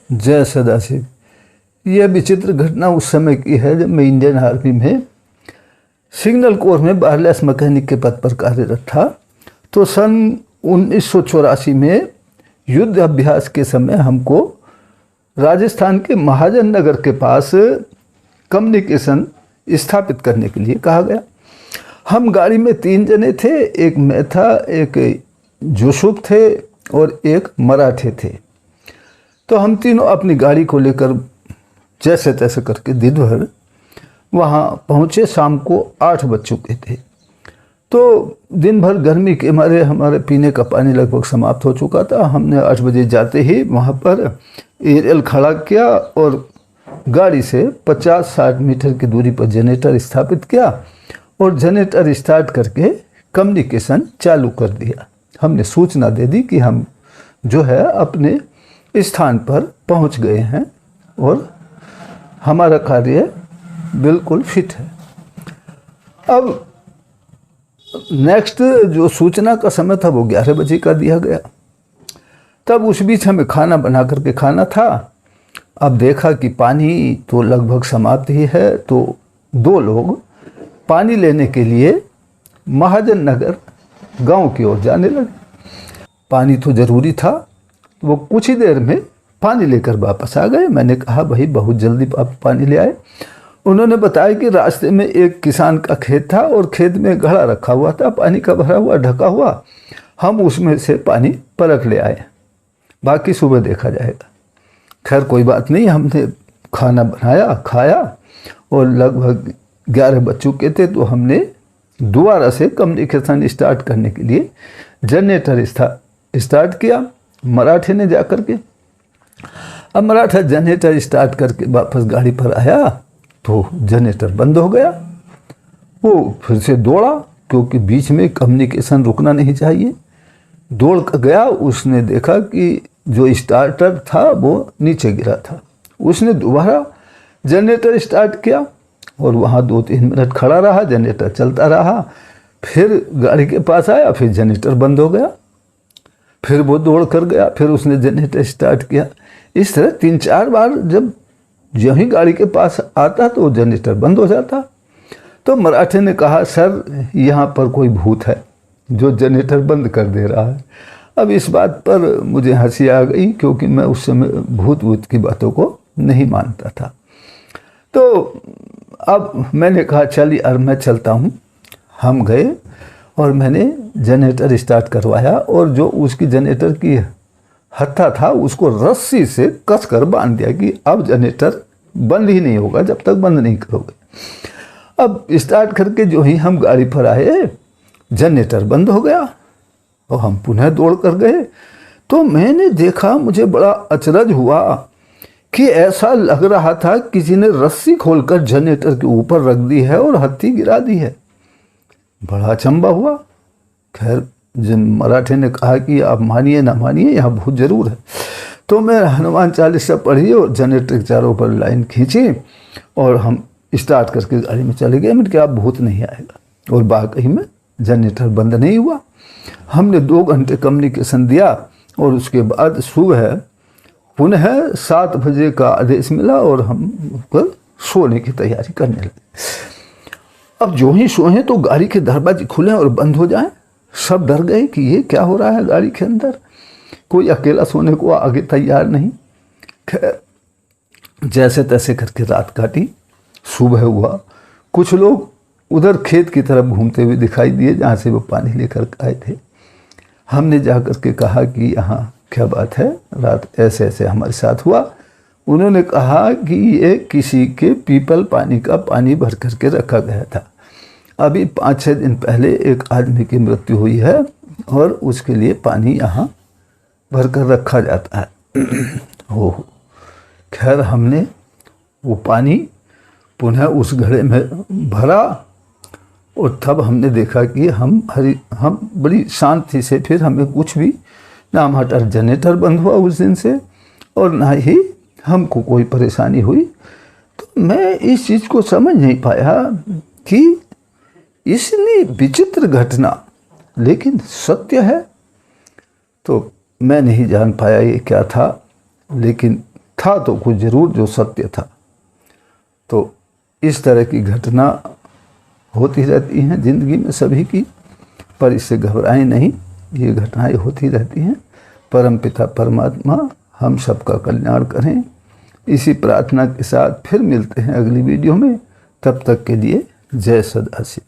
जय सदाशिव। यह विचित्र घटना उस समय की है जब मैं इंडियन आर्मी में सिग्नल कोर में वायरलेस मैकेनिक के पद पर कार्यरत था। तो सन 1984 में युद्ध अभ्यास के समय हमको राजस्थान के महाजन नगर के पास कम्युनिकेशन स्थापित करने के लिए कहा गया। हम गाड़ी में 3 जने थे, एक मैं था, एक जोसुफ थे और एक मराठे थे। तो हम तीनों अपनी गाड़ी को लेकर जैसे तैसे करके दिन भर वहाँ पहुँचे। शाम को 8 बज चुके थे। तो दिन भर गर्मी के मारे हमारे पीने का पानी लगभग समाप्त हो चुका था। हमने 8 बजे जाते ही वहाँ पर एरियल खड़ा किया और गाड़ी से 50-60 मीटर की दूरी पर जनरेटर स्थापित किया और जनरेटर स्टार्ट करके कम्युनिकेशन चालू कर दिया। हमने सूचना दे दी कि हम जो है अपने स्थान पर पहुंच गए हैं और हमारा कार्य बिल्कुल फिट है। अब नेक्स्ट जो सूचना का समय था वो 11 बजे का दिया गया। तब उस बीच हमें खाना बना करके खाना था। अब देखा कि पानी तो लगभग समाप्त ही है, तो 2 लोग पानी लेने के लिए महाजन नगर गांव की ओर जाने लगे। पानी तो ज़रूरी था। वो कुछ ही देर में पानी लेकर वापस आ गए। मैंने कहा भाई बहुत जल्दी आप पानी ले आए। उन्होंने बताया कि रास्ते में एक किसान का खेत था और खेत में घड़ा रखा हुआ था, पानी का भरा हुआ ढका हुआ। हम उसमें से पानी परख ले आए, बाकी सुबह देखा जाएगा। खैर कोई बात नहीं। हमने खाना बनाया, खाया और लगभग 11 बज चुके थे। तो हमने दोबारा से कम्युनिकेशन स्टार्ट करने के लिए जनरेटर स्टार्ट किया मराठे ने जा कर के। अब मराठा जनरेटर स्टार्ट करके वापस गाड़ी पर आया तो जनरेटर बंद हो गया। वो फिर से दौड़ा, क्योंकि बीच में कम्युनिकेशन रुकना नहीं चाहिए। दौड़ कर गया, उसने देखा कि जो स्टार्टर था वो नीचे गिरा था। उसने दोबारा जनरेटर स्टार्ट किया और वहाँ 2-3 मिनट खड़ा रहा, जनरेटर चलता रहा। फिर गाड़ी के पास आया, फिर जनरेटर बंद हो गया। फिर वो दौड़ कर गया, फिर उसने जनरेटर स्टार्ट किया। इस तरह 3-4 बार जब यहीं गाड़ी के पास आता तो वो जनरेटर बंद हो जाता। तो मराठे ने कहा सर यहाँ पर कोई भूत है जो जनरेटर बंद कर दे रहा है। अब इस बात पर मुझे हंसी आ गई, क्योंकि मैं उस समय भूत की बातों को नहीं मानता था। तो अब मैंने कहा चल यार मैं चलता हूँ। हम गए और मैंने जनरेटर स्टार्ट करवाया और जो उसकी जनरेटर की हत्था था उसको रस्सी से कस कर बांध दिया कि अब जनरेटर बंद ही नहीं होगा जब तक बंद नहीं करोगे। अब स्टार्ट करके जो ही हम गाड़ी पर आए जनरेटर बंद हो गया और हम पुनः दौड़ कर गए। तो मैंने देखा, मुझे बड़ा अचरज हुआ कि ऐसा लग रहा था किसी ने रस्सी खोलकर जनरेटर के ऊपर रख दी है और हत्थी गिरा दी है। बड़ा अचंबा हुआ। खैर जिन मराठे ने कहा कि आप मानिए ना मानिए यहाँ भूत जरूर है। तो मैं हनुमान चालीसा पढ़ी और जनरेटर के चारों पर लाइन खींची और हम स्टार्ट करके गाड़ी में चले गए। मैंने कहा अब भूत नहीं आएगा। और वाकई में जनरेटर बंद नहीं हुआ। हमने 2 घंटे कम्युनिकेशन दिया और उसके बाद सुबह पुनः 7 बजे का आदेश मिला और हम कल सोने की तैयारी करने लगे। अब जो ही सोए तो गाड़ी के दरवाजे खुले और बंद हो जाएं। सब डर गए कि ये क्या हो रहा है गाड़ी के अंदर। कोई अकेला सोने को आगे तैयार नहीं। खैर जैसे तैसे करके रात काटी। सुबह हुआ, कुछ लोग उधर खेत की तरफ घूमते हुए दिखाई दिए जहाँ से वो पानी लेकर आए थे। हमने जा कर के कहा कि यहाँ क्या बात है, रात ऐसे ऐसे हमारे साथ हुआ। उन्होंने कहा कि ये किसी के पीपल पानी का पानी भर करके रखा गया था। अभी 5-6 दिन पहले एक आदमी की मृत्यु हुई है और उसके लिए पानी यहाँ भर कर रखा जाता है। हो खैर हमने वो पानी पुनः उस घड़े में भरा और तब हमने देखा कि हम बड़ी शांति से, फिर हमें कुछ भी ना हमारा जनरेटर बंद हुआ उस दिन से और ना ही हमको कोई परेशानी हुई। तो मैं इस चीज़ को समझ नहीं पाया कि इसलिए विचित्र घटना लेकिन सत्य है। तो मैं नहीं जान पाया ये क्या था, लेकिन था तो कुछ जरूर जो सत्य था। तो इस तरह की घटना होती रहती हैं जिंदगी में सभी की, पर इससे घबराएं नहीं, ये घटनाएं होती रहती हैं। परमपिता परमात्मा हम सबका कल्याण करें, इसी प्रार्थना के साथ फिर मिलते हैं अगली वीडियो में। तब तक के लिए जय सदाशिव।